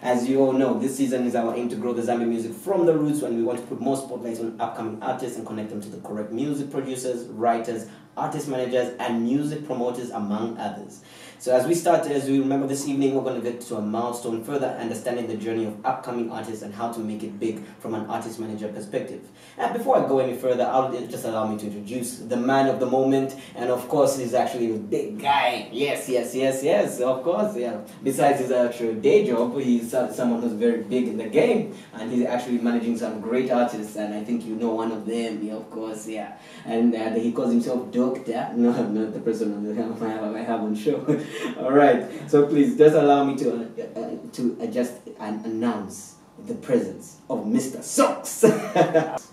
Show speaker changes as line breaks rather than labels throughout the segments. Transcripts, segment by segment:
As you all know, this season is our aim to grow the Zambia music from the roots, and we want to put more spotlights on upcoming artists and connect them to the correct music producers, writers, artist managers, and music promoters, among others. So as we remember this evening, we're going to get to a milestone, further understanding the journey of upcoming artists and how to make it big from an artist manager perspective. And before I go any further, I'll just allow me to introduce the man of the moment, and of course he's actually a big guy. Yes, of course, yeah. Besides his actual day job, he's someone who's very big in the game, and he's actually managing some great artists, and I think you know one of them, yeah, of course, yeah. And he calls himself Doctor. No, not the person I have on show. All right, so please just allow me to just announce the presence of Mr. Socks.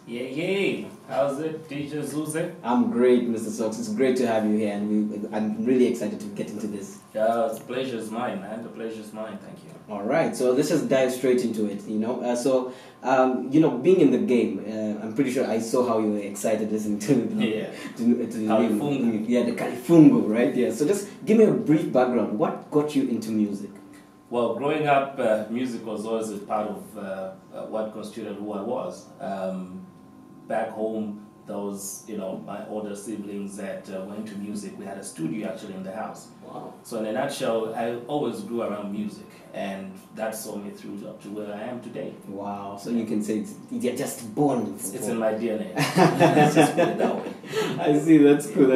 Yeah. How's it, DJ Zuze?
I'm great, Mr. Socks. It's great to have you here, and I'm really excited to get into this.
Yeah, the pleasure is mine, man. The pleasure is mine. Thank you.
All right, so let's just dive straight into it. Being in the game, I'm pretty sure I saw how you were excited listening to
the
Kalifungo, right? Yeah. So just give me a brief background. What got you into music?
Well, growing up, music was always a part of what constituted who I was. Back home, there was, my older siblings that were into music. We had a studio actually in the house.
Wow.
So in a nutshell, I always grew around music, and that saw me through up to where I am today.
Wow. So you can say you're just born.
It's in my DNA. Let's just put it that way.
I see. That's cool.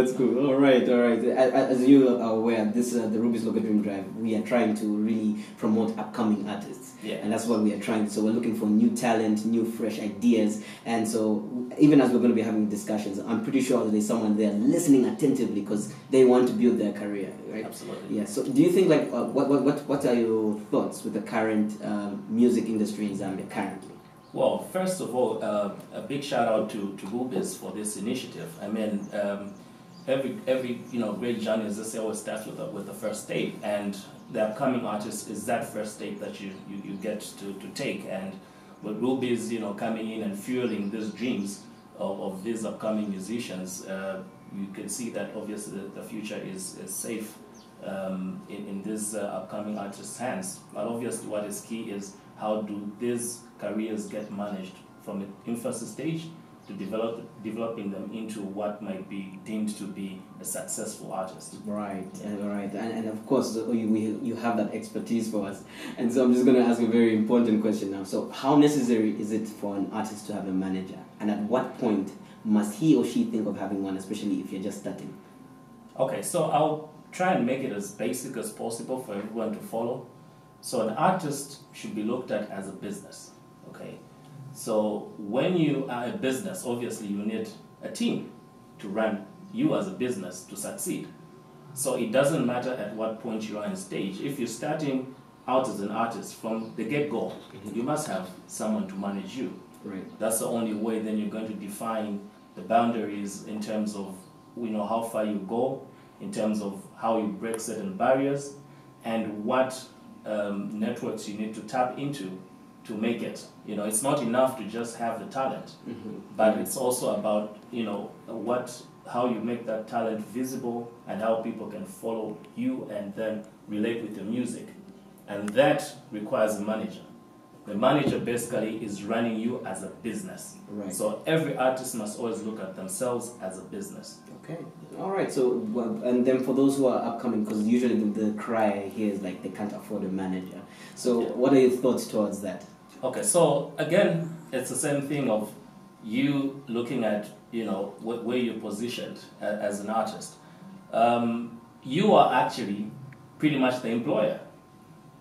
All right. As you are aware, this the Ruby's Local Dream Drive, we are trying to really promote upcoming artists.
Yeah.
And that's what we are trying. So we're looking for new talent, new fresh ideas. And so even as we're going to be having discussions, I'm pretty sure that there's someone there listening attentively because they want to build their career, right?
Absolutely.
Yeah. So do you think what are your thoughts with the current music industry in Zambia currently?
Well, first of all, a big shout out to Boobies for this initiative. I mean, every great journey, as I say, always starts with the first step, and the upcoming artist is that first step that you get to take. And with Rubies, coming in and fueling these dreams of these upcoming musicians, you can see that obviously the future is safe in these upcoming artists' hands. But obviously what is key is how do these careers get managed from the infancy stage to developing them into what might be deemed to be a successful artist.
Right, and of course you have that expertise for us. And so I'm just going to ask a very important question now. So how necessary is it for an artist to have a manager? And at what point must he or she think of having one, especially if you're just starting?
Okay, so I'll try and make it as basic as possible for everyone to follow. So an artist should be looked at as a business, okay? So when you are a business, obviously you need a team to run you as a business to succeed. So it doesn't matter at what point you are on stage. If you're starting out as an artist from the get-go, you must have someone to manage you.
Right.
That's the only way then you're going to define the boundaries in terms of how far you go, in terms of how you break certain barriers, and what networks you need to tap into to make it. It's not enough to just have the talent, but it's also about how you make that talent visible and how people can follow you and then relate with your music, and that requires a manager. The manager basically is running you as a business.
Right.
So every artist must always look at themselves as a business.
Okay. All right. So, and then for those who are upcoming, because usually the cry here is like they can't afford a manager. So, what are your thoughts towards that?
Okay. So again, it's the same thing of you looking at where you're positioned as an artist. You are actually pretty much the employer.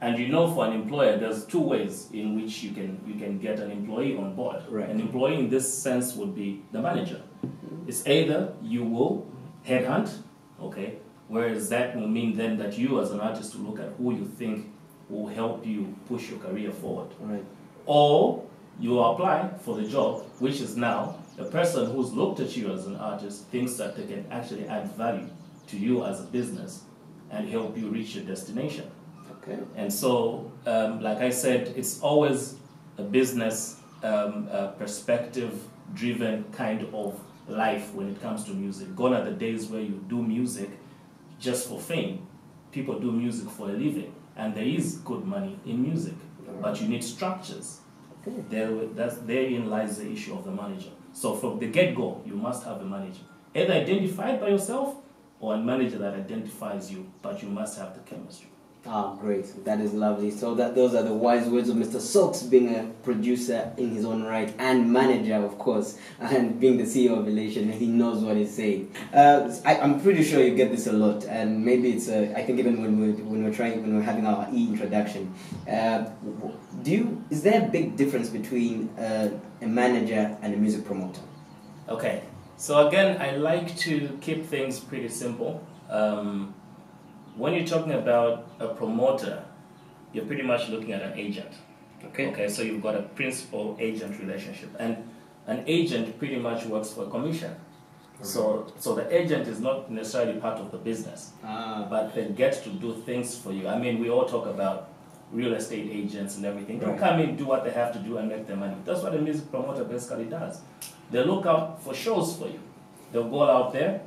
And for an employer, there's two ways in which you can get an employee on board.
Right.
An employee in this sense would be the manager. It's either you will headhunt, okay, whereas that will mean then that you as an artist will look at who you think will help you push your career forward.
Right.
Or you apply for the job, which is now the person who's looked at you as an artist thinks that they can actually add value to you as a business and help you reach your destination.
Okay.
And so, like I said, it's always a business perspective-driven kind of life when it comes to music. Gone are the days where you do music just for fame. People do music for a living, and there is good money in music. but you need structures.
Okay.
Therein lies the issue of the manager. So from the get-go, you must have a manager, either identified by yourself or a manager that identifies you, but you must have the chemistry.
Ah, great. That is lovely. So those are the wise words of Mr. Soks, being a producer in his own right and manager, of course, and being the CEO of Elation. He knows what he's saying. I'm pretty sure you get this a lot, and maybe it's I think even when we're having our introduction, is there a big difference between a manager and a music promoter?
Okay. So again, I like to keep things pretty simple. When you're talking about a promoter, you're pretty much looking at an agent. Okay, so you've got a principal-agent relationship, and an agent pretty much works for a commission. So the agent is not necessarily part of the business, but they get to do things for you. I mean, we all talk about real estate agents and everything. They'll come in, do what they have to do, and make their money. That's what a music promoter basically does. They look out for shows for you. They'll go out there.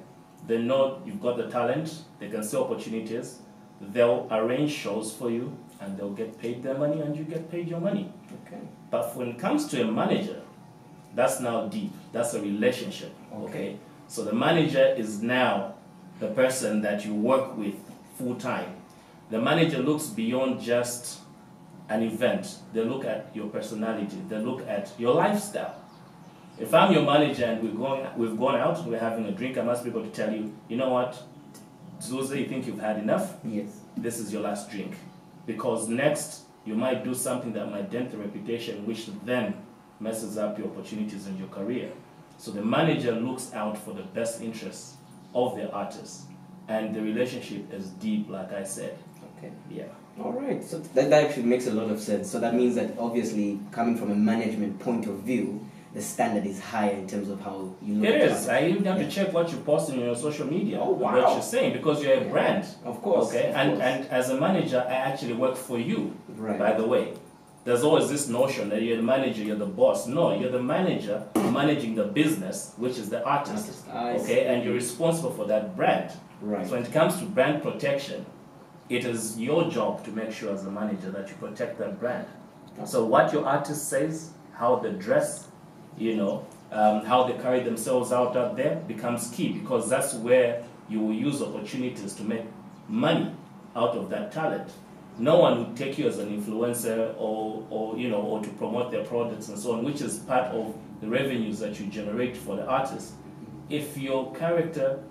They know you've got the talent, they can see opportunities, they'll arrange shows for you, and they'll get paid their money, and you get paid your money.
Okay.
But when it comes to a manager, that's now deep. That's a relationship. Okay. So the manager is now the person that you work with full time. The manager looks beyond just an event. They look at your personality. They look at your lifestyle. If I'm your manager and we've gone out, we're having a drink, I must be able to tell you, you know what, Zuze, you think you've had enough?
Yes.
This is your last drink. Because next, you might do something that might dent the reputation, which then messes up your opportunities in your career. So the manager looks out for the best interests of the artist. And the relationship is deep, like I said.
Okay.
Yeah.
All right. So that actually makes a lot of sense. So that means that obviously, coming from a management point of view, the standard is higher in terms of how you look at it.
It is. I even have to check what you post on your social media, what you're saying, because you're a brand.
Of course.
Okay,
of
and
course.
as a manager, I actually work for you,
Right.
by the way. There's always this notion that you're the manager, you're the boss. No, you're the manager managing the business, which is the artist. Okay, and you're responsible for that brand.
Right.
So when it comes to brand protection, it is your job to make sure as a manager that you protect that brand. So what your artist says, how they dress, you know, how they carry themselves out there becomes key, because that's where you will use opportunities to make money out of that talent. No one would take you as an influencer or to promote their products and so on, which is part of the revenues that you generate for the artist. If your character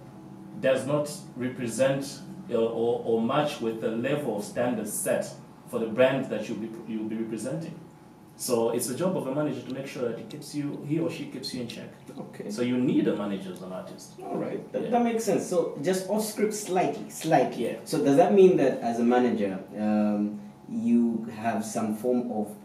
does not represent or match with the level of standards set for the brand that you'll be representing. So it's the job of a manager to make sure that he or she keeps you in check.
Okay.
So you need a manager as an artist.
All right. That makes sense. So just off script slightly.
Yeah.
So does that mean that as a manager, you have some form of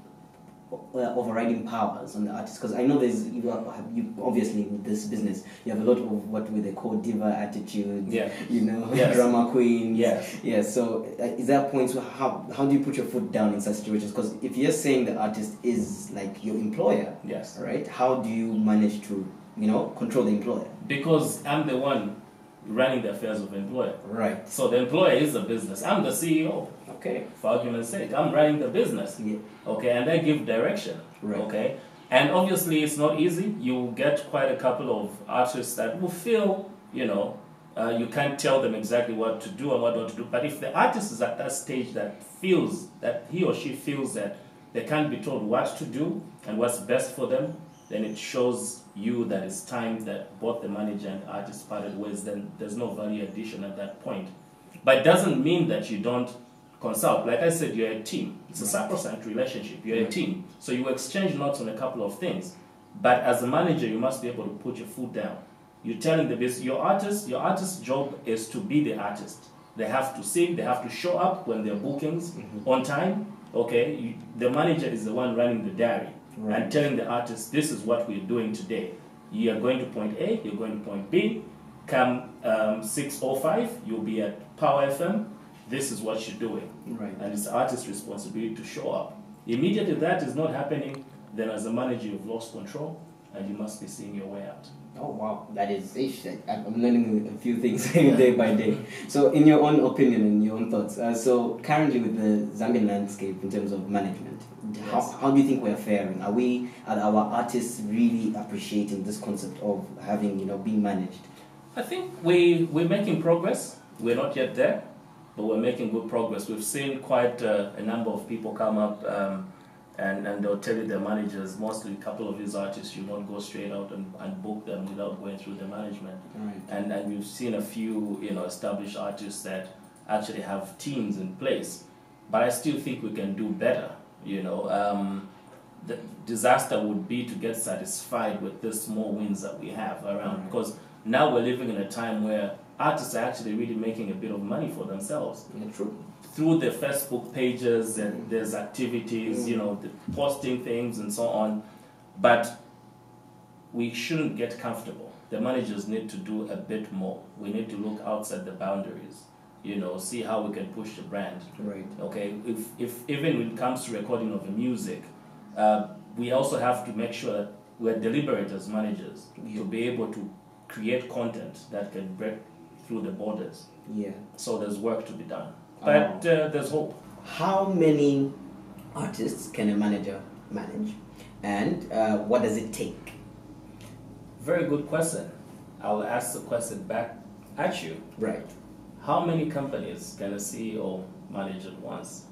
overriding powers on the artist? Because I know you obviously in this business you have a lot of what they call diva attitude.
Yeah.
You know,
Yes.
drama queens.
Yes.
Yeah. So is there points where how do you put your foot down in such situations? Because if you're saying the artist is like your employer,
Yes.
right? How do you manage to control the employer?
Because I'm the one running the affairs of the employer.
Right.
So the employer is the business. I'm the CEO.
Okay.
For argument's sake, I'm running the business.
Yeah.
Okay, and I give direction.
Right.
Okay, and obviously it's not easy. You get quite a couple of artists that will feel, you can't tell them exactly what to do and what not to do. But if the artist is at that stage that he or she feels that they can't be told what to do and what's best for them, then it shows you that it's time that both the manager and the artist parted ways. Then there's no value addition at that point. But it doesn't mean that you don't consult. Like I said, you're a team. It's a sacrosanct relationship. You're a team. So you exchange notes on a couple of things. But as a manager, you must be able to put your foot down. You're telling the business, your artist's job is to be the artist. They have to sing, they have to show up when they're bookings on time. Okay, the manager is the one running the diary and telling the artist, this is what we're doing today. You are going to point A, you're going to point B. Come 6:05, you'll be at Power FM. This is what you're doing.
Right.
And it's the artist's responsibility to show up. Immediately that is not happening, then as a manager you've lost control and you must be seeing your way out.
Oh wow, that is I'm learning a few things day by day. So in your own opinion and your own thoughts, so currently with the Zambian landscape in terms of management, how do you think we're faring? Are our artists really appreciating this concept of having, being managed?
I think we're making progress. We're not yet there, but we're making good progress. We've seen quite a number of people come up and they'll tell you their managers, mostly a couple of these artists, you don't go straight out and book them without going through the management.
Right.
And we've seen a few established artists that actually have teams in place. But I still think we can do better. The disaster would be to get satisfied with the small wins that we have around, because now we're living in a time where artists are actually really making a bit of money for themselves.
Yeah, true.
Through their Facebook pages, and there's activities, the posting things and so on. But we shouldn't get comfortable. The managers need to do a bit more. We need to look outside the boundaries, see how we can push the brand.
Right.
Okay, if even when it comes to recording of the music, we also have to make sure that we're deliberate as managers to be able to create content that can break through the borders.
Yeah.
So there's work to be done. But there's hope.
How many artists can a manager manage? And what does it take?
Very good question. I'll ask the question back at you.
Right.
How many companies can a CEO manage at once?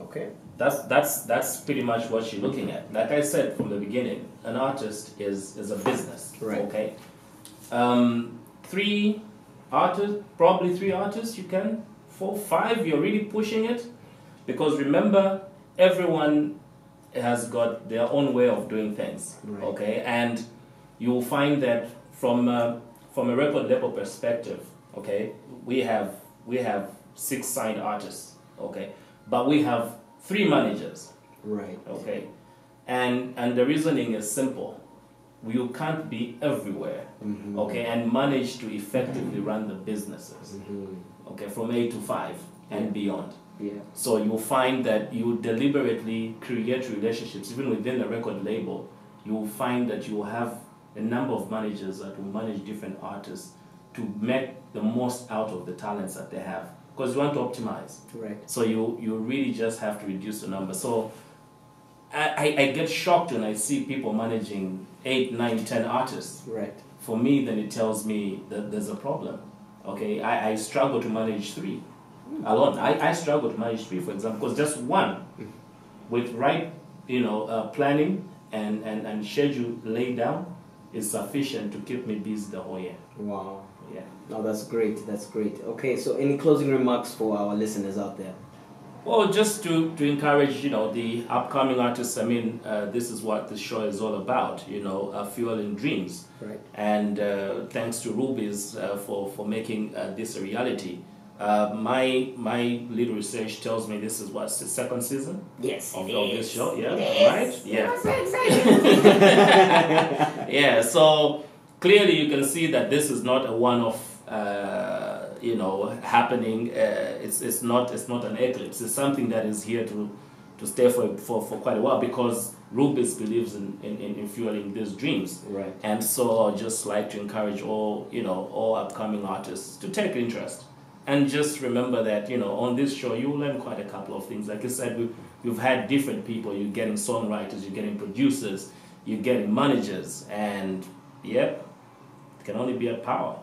Okay. That's pretty much what you're looking at. Like I said from the beginning, an artist is a business.
Right.
Okay. Probably three artists you can. 4, 5, you're really pushing it. Because remember, everyone has got their own way of doing things.
Right.
Okay. And you'll find that from a record label perspective, okay, we have 6 signed artists, okay, but we have 3 managers.
Right.
Okay. And the reasoning is simple. You can't be everywhere, okay, and manage to effectively run the businesses, okay, from 8 to 5 and beyond.
Yeah.
So you'll find that you deliberately create relationships, even within the record label. You'll find that you will have a number of managers that will manage different artists to make the most out of the talents that they have, because you want to optimize.
Right.
So you really just have to reduce the number. So I get shocked when I see people managing 8, 9, 10 artists.
Right.
For me, then it tells me that there's a problem. Okay, I struggle to manage 3 alone. I struggle to manage 3, for example, because just one with right, planning and schedule laid down is sufficient to keep me busy the whole year.
Wow.
Yeah.
No, that's great. That's great. Okay, so any closing remarks for our listeners out there?
Well, just to encourage, the upcoming artists. I mean, this is what the show is all about, fueling dreams.
Right.
And thanks to Ruby's for making this a reality. My little research tells me this is the 2nd season.
Yes.
Of this show. Yeah.
Yes.
Right. Yeah.
I'm so excited.
Yeah. So clearly, you can see that this is not a one-off. Happening. It's not an eclipse. It's something that is here to stay for quite a while, because Rubis believes in fueling these dreams.
Right. And
so I'd just like to encourage all upcoming artists to take interest, and just remember that on this show you'll learn quite a couple of things. Like I said, we've had different people. You're getting songwriters, you're getting producers, you're getting managers, and yep, it can only be a power.